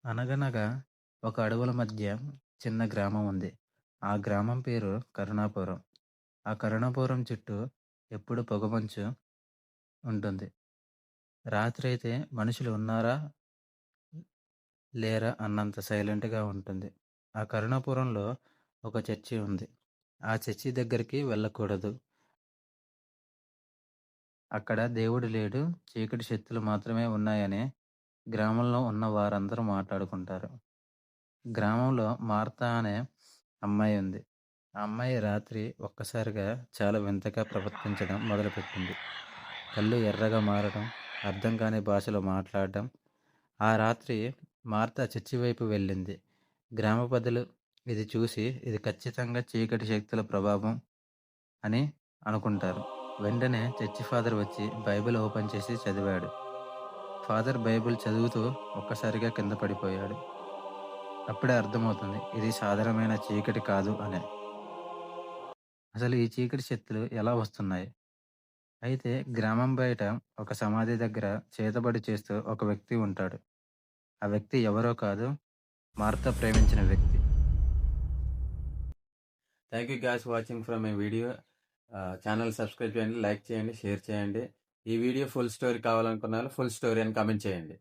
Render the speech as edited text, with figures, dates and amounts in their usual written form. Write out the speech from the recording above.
అనగనగా ఒక అడవుల మధ్య చిన్న గ్రామం ఉంది. ఆ గ్రామం పేరు కరుణాపురం. ఆ కరుణాపురం చుట్టూ ఎప్పుడు పొగమంచు ఉంటుంది. రాత్రైతే మనుషులు ఉన్నారా? లేరా? అన్నంత సైలెంట్‌గా ఉంటుంది. ఆ కరుణాపురంలో ఒక చర్చి ఉంది. ఆ చర్చి దగ్గరికి వెళ్ళకూడదు. అక్కడ దేవుడు లేడు. చీకటి శక్తులు మాత్రమే ఉన్నాయని గ్రామంలో ఉన్న వారందరూ మాట్లాడుకుంటారు. గ్రామంలో మార్తా అనే అమ్మాయి ఉంది. ఆ అమ్మాయి రాత్రి ఒక్కసారిగా చాలా వింతగా ప్రవర్తించడం మొదలుపెట్టింది. కళ్ళు ఎర్రగా మారడం, అర్థం కాని భాషలో మాట్లాడడం. ఆ రాత్రి మార్తా చర్చి వైపు వెళ్ళింది. గ్రామ పెద్దలు ఇది చూసి ఇది ఖచ్చితంగా చీకటి శక్తుల ప్రభావం అని అనుకుంటారు. వెంటనే చర్చి ఫాదర్ వచ్చి బైబిల్ ఓపెన్ చేసి చదివాడు. ఫాదర్ బైబిల్ చదువుతూ ఒక్కసారిగా కింద పడిపోయాడు. అప్పుడే అర్థమవుతుంది ఇది సాధారణమైన చీకటి కాదు అని. అసలు ఈ చీకటి శక్తులు ఎలా వస్తున్నాయి? అయితే గ్రామం బయట ఒక సమాధి దగ్గర చేతబడి చేస్తూ ఒక వ్యక్తి ఉంటాడు. ఆ వ్యక్తి ఎవరో కాదు, మార్తా ప్రేమించిన వ్యక్తి. Thank you guys watching from my video. Channel subscribe చేయండి, లైక్ చేయండి, షేర్ చేయండి. ఈ వీడియో ఫుల్ స్టోరీ కావాలనుకున్న వాళ్ళు ఫుల్ స్టోరీ అని కామెంట్ చేయండి.